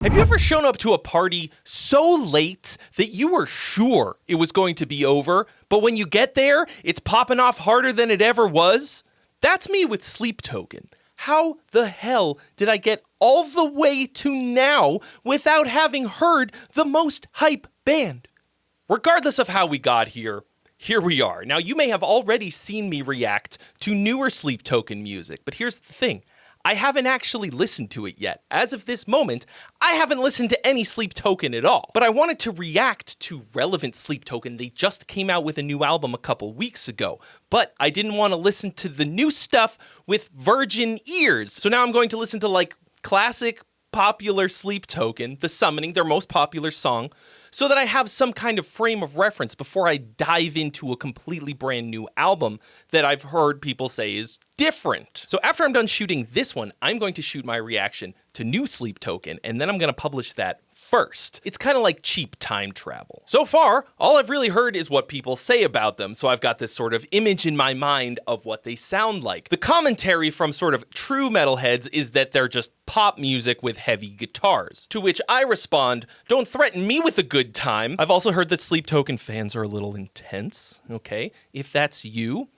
Have you ever shown up to a party so late that you were sure it was going to be over, but when you get there, it's popping off harder than it ever was? That's me with Sleep Token. How the hell did I get all the way to now without having heard the most hype band? Regardless of how we got here, here we are. Now, you may have already seen me react to newer Sleep Token music, but here's the thing. I haven't actually listened to it yet. As of this moment, I haven't listened to any Sleep Token at all. But I wanted to react to relevant Sleep Token. They just came out with a new album a couple weeks ago. But I didn't want to listen to the new stuff with virgin ears. So now I'm going to listen to like classic popular Sleep Token, The Summoning, their most popular song, so that I have some kind of frame of reference before I dive into a completely brand new album that I've heard people say is different. So after I'm done shooting this one, I'm going to shoot my reaction to new Sleep Token, and then I'm going to publish that first. It's kind of like cheap time travel. So far, all I've really heard is what people say about them, so I've got this sort of image in my mind of what they sound like. The commentary from sort of true metalheads is that they're just pop music with heavy guitars, to which I respond, don't threaten me with a good time. I've also heard that Sleep Token fans are a little intense, okay? If that's you,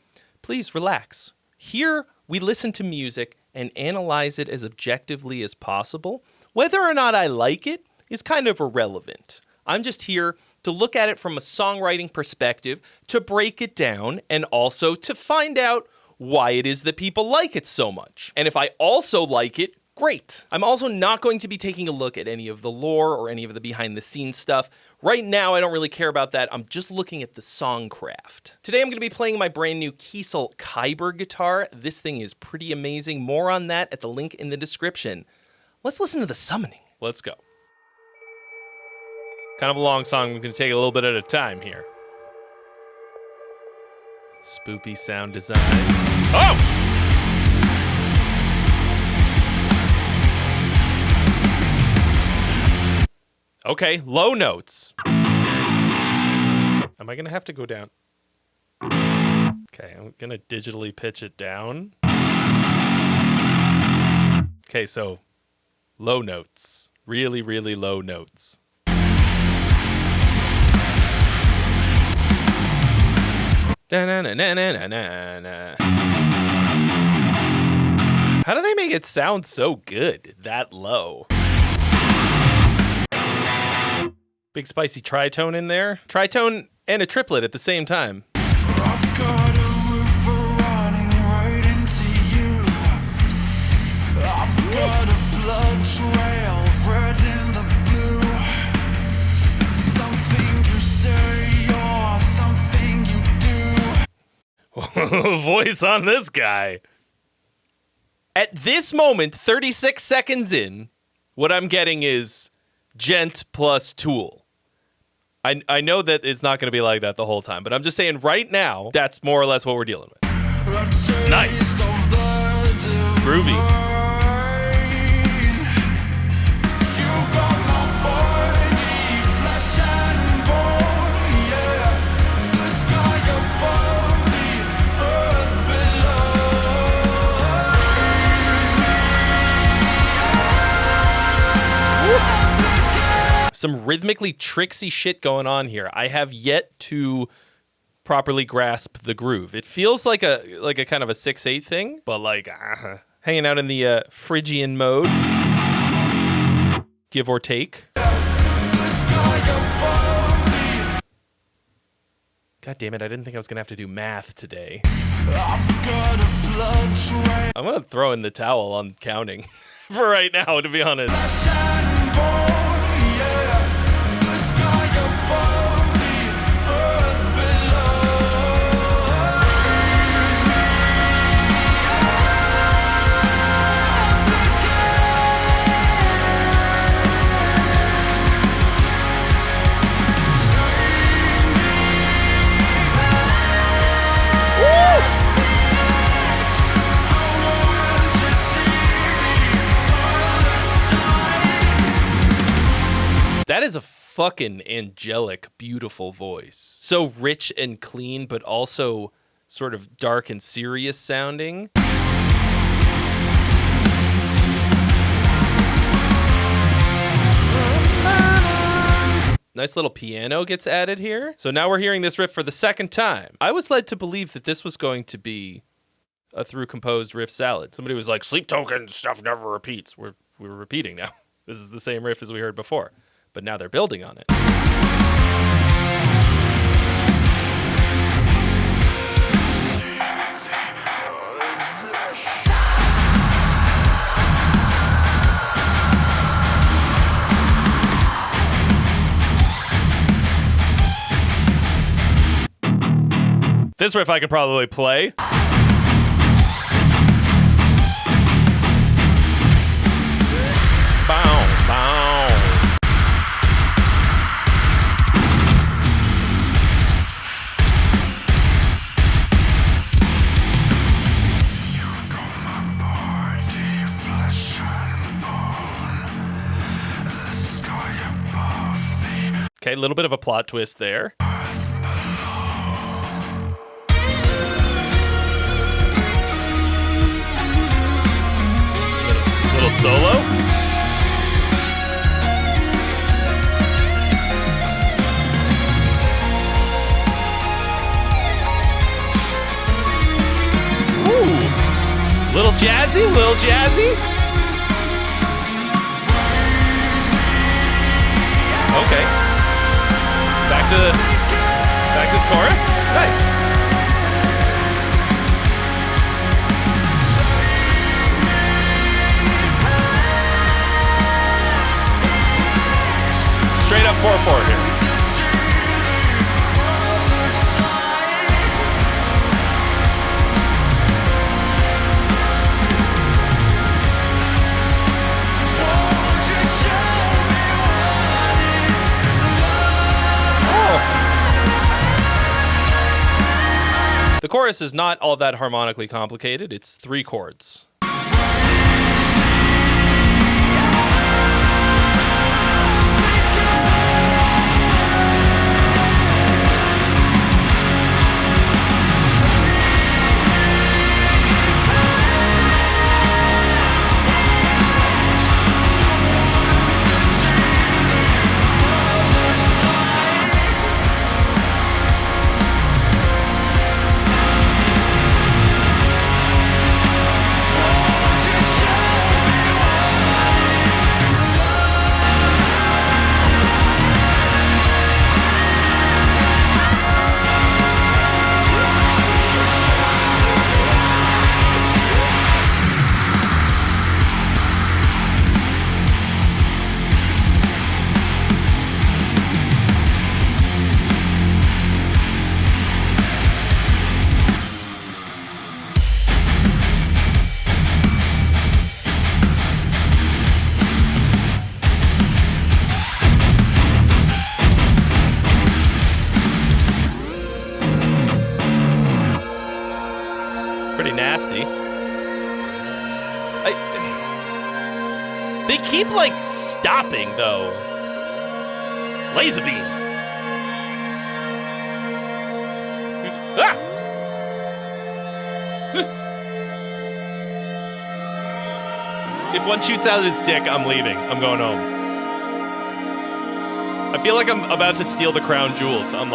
please relax. Here, we listen to music and analyze it as objectively as possible. Whether or not I like it is kind of irrelevant. I'm just here to look at it from a songwriting perspective, to break it down, and also to find out why it is that people like it so much. And if I also like it, great. I'm also not going to be taking a look at any of the lore or any of the behind-the-scenes stuff. Right now, I don't really care about that. I'm just looking at the songcraft. Today, I'm going to be playing my brand new Kiesel Kyber guitar. This thing is pretty amazing. More on that at the link in the description. Let's listen to The Summoning. Let's go. Kind of a long song. We're going to take it a little bit at a time here. Spoopy sound design. Oh! Okay, low notes. Am I going to have to go down? Okay, I'm going to digitally pitch it down. Okay, so low notes. Really, really low notes. Da-na-na-na-na-na-na. How do they make it sound so good that low? Big spicy tritone in there. Tritone and a triplet at the same time. I've got a river running right into you. I've got a blood trail red in the blue. Something you say or something you do. Voice on this guy. At this moment, 36 seconds in, what I'm getting is Gent plus Tool. I know that it's not going to be like that the whole time, but I'm just saying right now, that's more or less what we're dealing with. It's nice. Groovy. Some rhythmically tricksy shit going on here. I have yet to properly grasp the groove. It feels like a kind of a 6/8 thing, but like hanging out in the Phrygian mode, give or take. God damn it! I didn't think I was gonna have to do math today. I'm gonna throw in the towel on counting for right now, to be honest. That is a fucking angelic, beautiful voice. So rich and clean, but also sort of dark and serious sounding. Nice little piano gets added here. So now we're hearing this riff for the second time. I was led to believe that this was going to be a through composed riff salad. Somebody was like, Sleep Token stuff never repeats. We're repeating now. This is the same riff as we heard before, but now they're building on it. This riff I could probably play. Bow, bow. You've got my body, flesh and bone. The sky above the Okay, a little bit of a plot twist there. earth below. Little solo. Ooh. Little jazzy, little jazzy. Okay. Back to the chorus. Nice. Straight up 4/4 here. The chorus is not all that harmonically complicated. It's 3 chords. Pretty nasty. They keep like stopping though. Laser beams. Ah! If one shoots out his dick, I'm leaving. I'm going home. I feel like I'm about to steal the crown jewels. I'm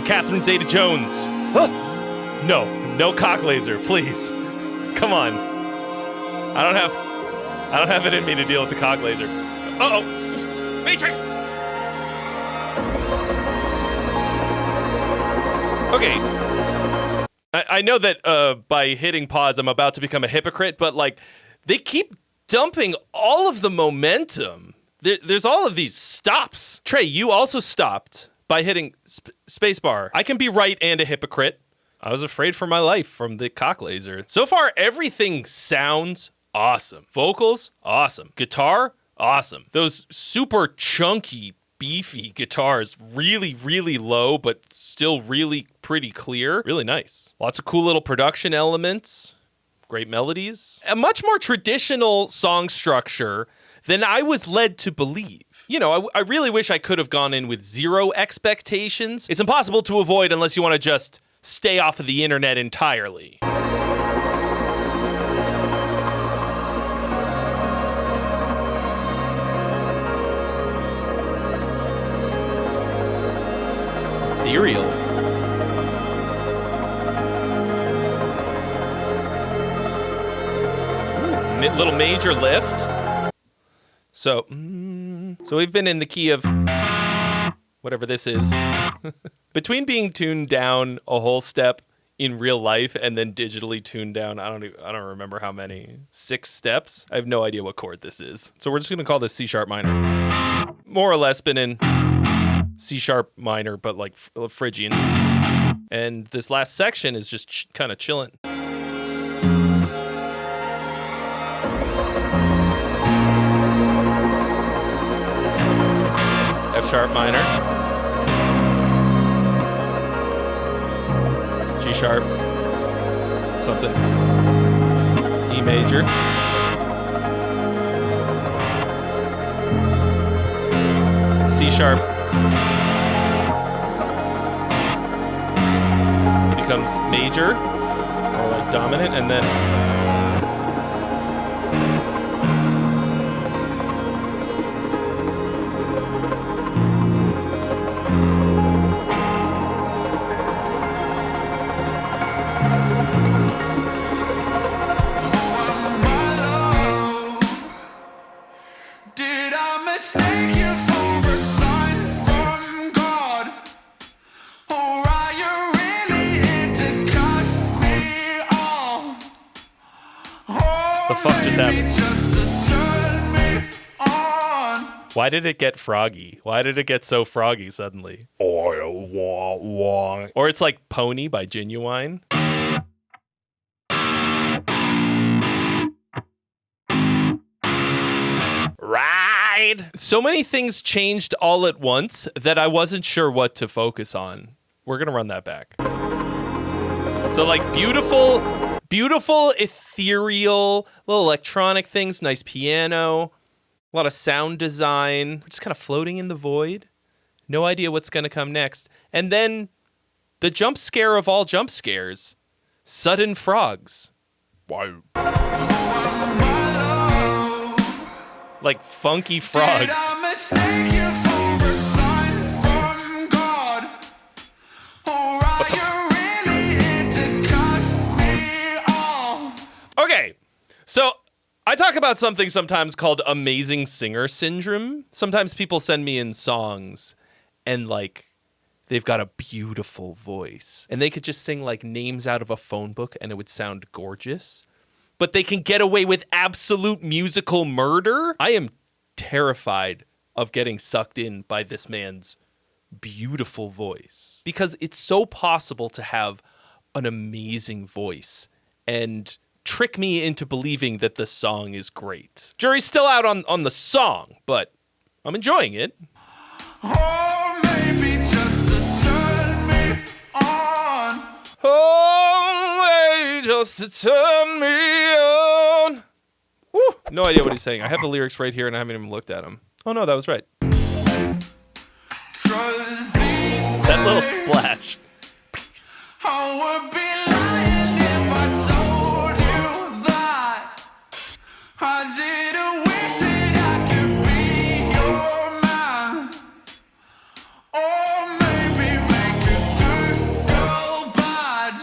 Catherine Zeta-Jones. Huh. No cock laser, please. Come on. I don't have it in me to deal with the cock laser. Uh-oh. Matrix. Okay. I know that by hitting pause, I'm about to become a hypocrite, but like, they keep dumping all of the momentum. There's all of these stops. Trey, you also stopped by hitting spacebar. I can be right and a hypocrite. I was afraid for my life from the cock laser. So far, everything sounds awesome. Vocals, awesome. Guitar, awesome. Those super chunky, beefy guitars, really, really low, but still really pretty clear. Really nice. Lots of cool little production elements. Great melodies. A much more traditional song structure than I was led to believe. You know, I really wish I could have gone in with zero expectations. It's impossible to avoid unless you want to just stay off of the internet entirely. ethereal. Little major lift. So we've been in the key of whatever this is. Between being tuned down a whole step in real life and then digitally tuned down, I don't remember how many. 6 steps. I have no idea what chord this is. So we're just gonna call this C sharp minor. More or less been in C sharp minor, but like Phrygian. And this last section is just kind of chilling. F sharp minor, G sharp, something, E major, C sharp, becomes major, or like dominant, and then the fuck just happened? Why did it get froggy? Why did it get so froggy suddenly? Or it's like Pony by Genuine. Right. So many things changed all at once that I wasn't sure what to focus on. We're going to run that back. So like beautiful, ethereal, little electronic things, nice piano, a lot of sound design, just kind of floating in the void. No idea what's going to come next. And then the jump scare of all jump scares, sudden frogs. Wow. Like funky frogs. Okay, so I talk about something sometimes called amazing singer syndrome. Sometimes people send me in songs and like they've got a beautiful voice and they could just sing like names out of a phone book and it would sound gorgeous, but they can get away with absolute musical murder. I am terrified of getting sucked in by this man's beautiful voice because it's so possible to have an amazing voice and trick me into believing that the song is great. Jury's still out on the song, but I'm enjoying it. Oh, maybe just to turn me on. Oh, maybe just to turn me on. Woo. No idea what he's saying. I have the lyrics right here and I haven't even looked at them. Oh no, that was right. That little splash. I would be lying if I told you that I didn't wish that I could be your man. Or maybe make a good girl bad.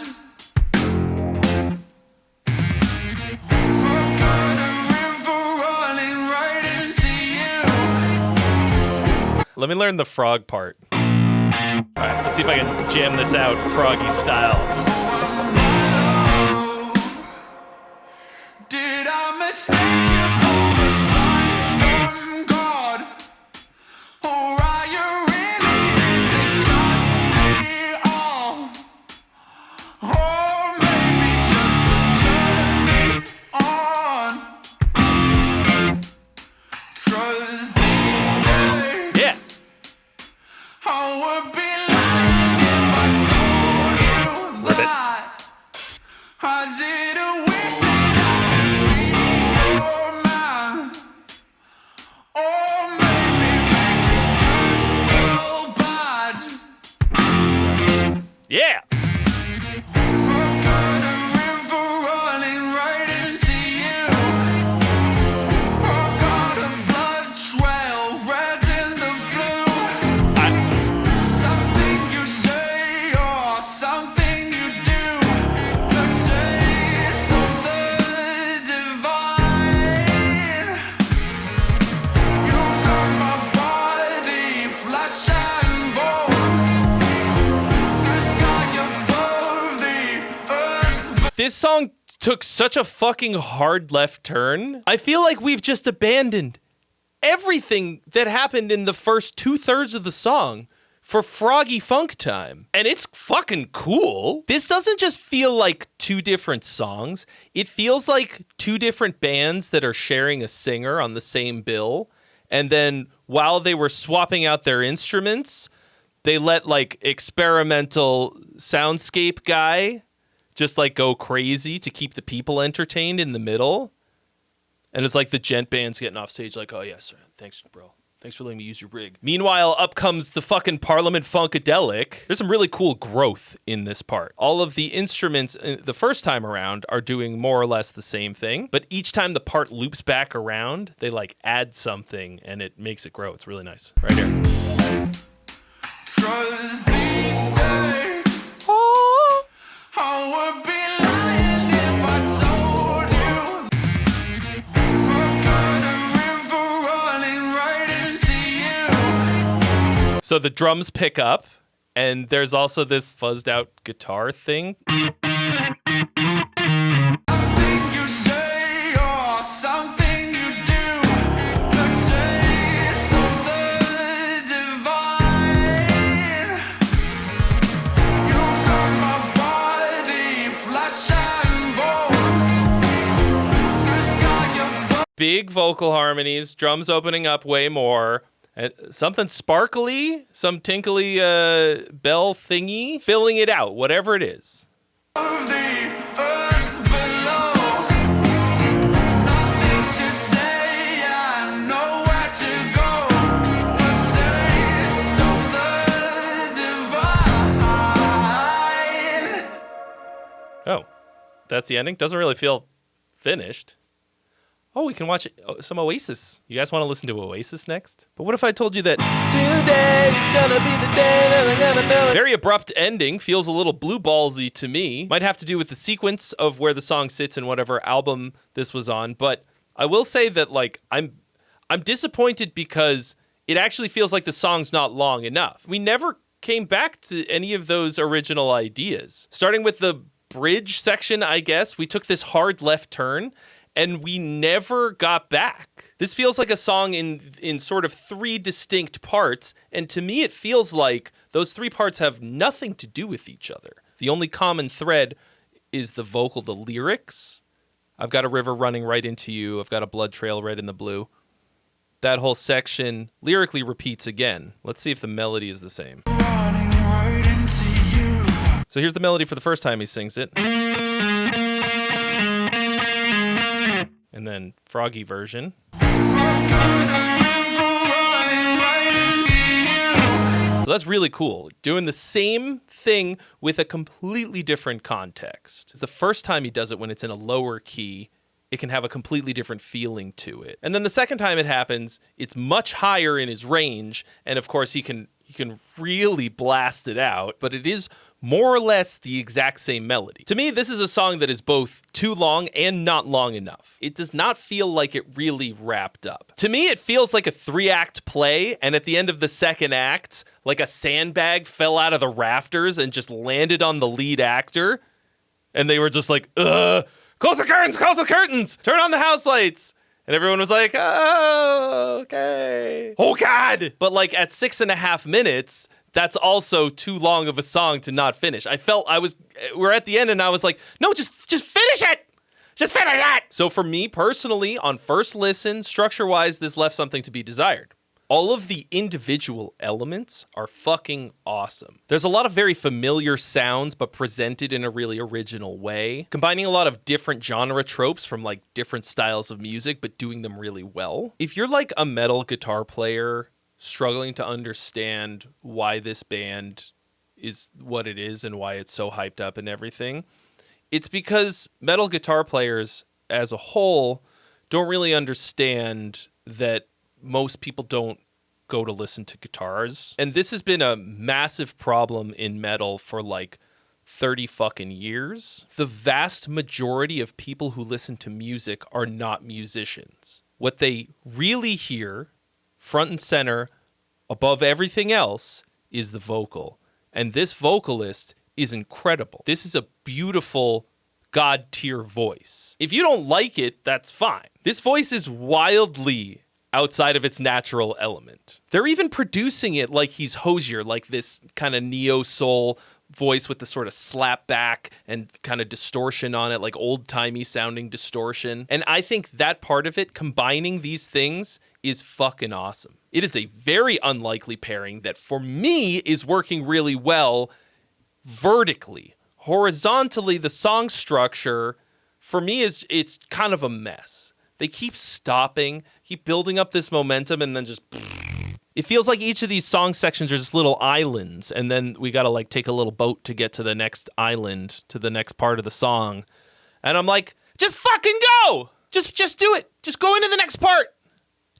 I've got a river running right into you. Let me learn the frog part. All right, let's see if I can jam this out froggy style. Did I mistake you for a sign from God? Or are you really into cut me off? Or maybe just to turn me on? 'Cause these days Yeah. I would be lying if I told you Ribbit. that I didn't wish that I could be your This song took such a fucking hard left turn. I feel like we've just abandoned everything that happened in the first 2/3 of the song for Froggy Funk time. And it's fucking cool. This doesn't just feel like two different songs. It feels like two different bands that are sharing a singer on the same bill. And then while they were swapping out their instruments, they let like experimental soundscape guy just like go crazy to keep the people entertained in the middle. And it's like the gent band's getting off stage like, oh, yes, thanks, bro. Thanks for letting me use your rig. Meanwhile, up comes the fucking Parliament Funkadelic. There's some really cool growth in this part. All of the instruments the first time around are doing more or less the same thing, but each time the part loops back around, they like add something and it makes it grow. It's really nice. Right here. 'Cause these days, I would be lying if I told you I've got a river running right into you. So the drums pick up, and there's also this fuzzed out guitar thing. Something you say or something you do, the taste of the divine. You got my body flesh and bone. This got your Big vocal harmonies, drums opening up way more. Something sparkly, some tinkly bell thingy, filling it out, whatever it is. of the earth below. Nothing to say, I know where to go. A taste of the divine. Oh, that's the ending? Doesn't really feel finished. Oh, we can watch some Oasis. You guys want to listen to Oasis next? But what if I told you that today's gonna be the day that I'm gonna know it? Very abrupt ending. Feels a little blue ballsy to me. Might have to do with the sequence of where the song sits in whatever album this was on. But I will say that like I'm disappointed because it actually feels like the song's not long enough. We never came back to any of those original ideas. Starting with the bridge section, I guess, we took this hard left turn and we never got back. This feels like a song in sort of three distinct parts, and to me it feels like those three parts have nothing to do with each other. The only common thread is the vocal, the lyrics. I've got a river running right into you. I've got a blood trail red in the blue. That whole section lyrically repeats again. Let's see if the melody is the same. Running right into you. So here's the melody for the first time he sings it. And then Froggy version. So that's really cool. Doing the same thing with a completely different context. It's the first time he does it when it's in a lower key. It can have a completely different feeling to it. And then the second time it happens, it's much higher in his range. And of course, he can really blast it out. But it is more or less the exact same melody. To me, this is a song that is both too long and not long enough. It does not feel like it really wrapped up. To me, it feels like a 3-act play, and at the end of the second act, like a sandbag fell out of the rafters and just landed on the lead actor, and they were just like, close the curtains, turn on the house lights. And everyone was like, oh, okay. Oh, God. But like at 6.5 minutes, that's also too long of a song to not finish. We're at the end and I was like, no, just finish it. Just finish it. So for me personally, on first listen, structure-wise, this left something to be desired. All of the individual elements are fucking awesome. There's a lot of very familiar sounds, but presented in a really original way, combining a lot of different genre tropes from like different styles of music, but doing them really well. If you're like a metal guitar player struggling to understand why this band is what it is and why it's so hyped up and everything, it's because metal guitar players as a whole don't really understand that most people don't go to listen to guitars. And this has been a massive problem in metal for like 30 fucking years. The vast majority of people who listen to music are not musicians. What they really hear, front and center, above everything else, is the vocal. And this vocalist is incredible. This is a beautiful God tier voice. If you don't like it, that's fine. This voice is wildly outside of its natural element. They're even producing it like he's Hozier, like this kind of neo-soul voice with the sort of slap back and kind of distortion on it, like old-timey sounding distortion. And I think that part of it, combining these things, is fucking awesome. It is a very unlikely pairing that, for me, is working really well vertically. Horizontally, the song structure, for me, it's kind of a mess. They keep stopping, keep building up this momentum, and then just... It feels like each of these song sections are just little islands, and then we gotta like take a little boat to get to the next island, to the next part of the song. And I'm like, just fucking go! Just do it! Just go into the next part!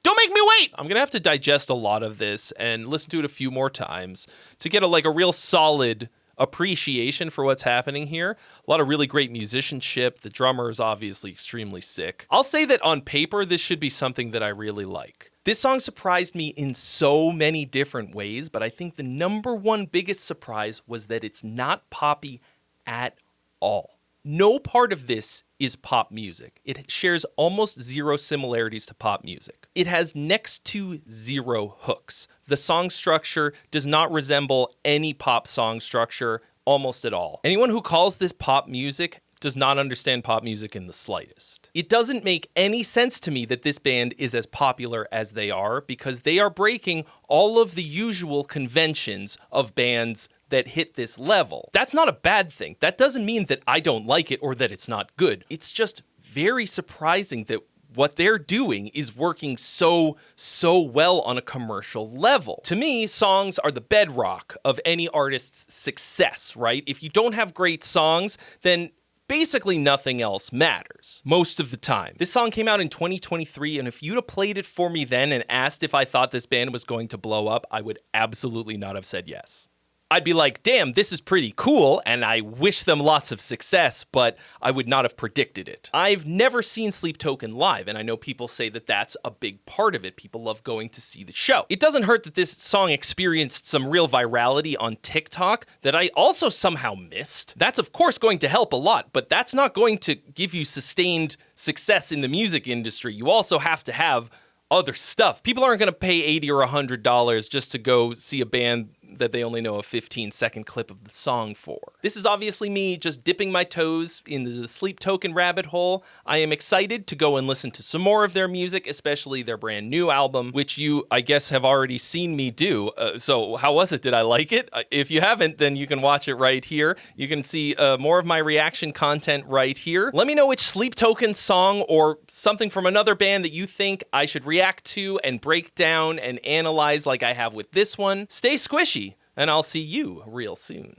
Don't make me wait! I'm gonna have to digest a lot of this and listen to it a few more times to get a real solid appreciation for what's happening here. A lot of really great musicianship. The drummer is obviously extremely sick. I'll say that on paper, this should be something that I really like. This song surprised me in so many different ways, but I think the number one biggest surprise was that it's not poppy at all. No part of this is pop music. It shares almost zero similarities to pop music. It has next to zero hooks. The song structure does not resemble any pop song structure almost at all. Anyone who calls this pop music does not understand pop music in the slightest. It doesn't make any sense to me that this band is as popular as they are because they are breaking all of the usual conventions of bands that hit this level. That's not a bad thing. That doesn't mean that I don't like it or that it's not good. It's just very surprising that what they're doing is working so well on a commercial level. To me, songs are the bedrock of any artist's success, right? If you don't have great songs, then basically nothing else matters most of the time. This song came out in 2023, and if you'd have played it for me then and asked if I thought this band was going to blow up, I would absolutely not have said yes. I'd be like, damn, this is pretty cool, and I wish them lots of success, but I would not have predicted it. I've never seen Sleep Token live, and I know people say that that's a big part of it. People love going to see the show. It doesn't hurt that this song experienced some real virality on TikTok that I also somehow missed. That's of course going to help a lot, but that's not going to give you sustained success in the music industry. You also have to have other stuff. People aren't going to pay $80 or $100 just to go see a band that they only know a 15-second clip of the song for. This is obviously me just dipping my toes in the Sleep Token rabbit hole. I am excited to go and listen to some more of their music, especially their brand new album, which you, I guess, have already seen me do. So how was it? Did I like it? If you haven't, then you can watch it right here. You can see more of my reaction content right here. Let me know which Sleep Token song or something from another band that you think I should react to and break down and analyze like I have with this one. Stay squishy, and I'll see you real soon.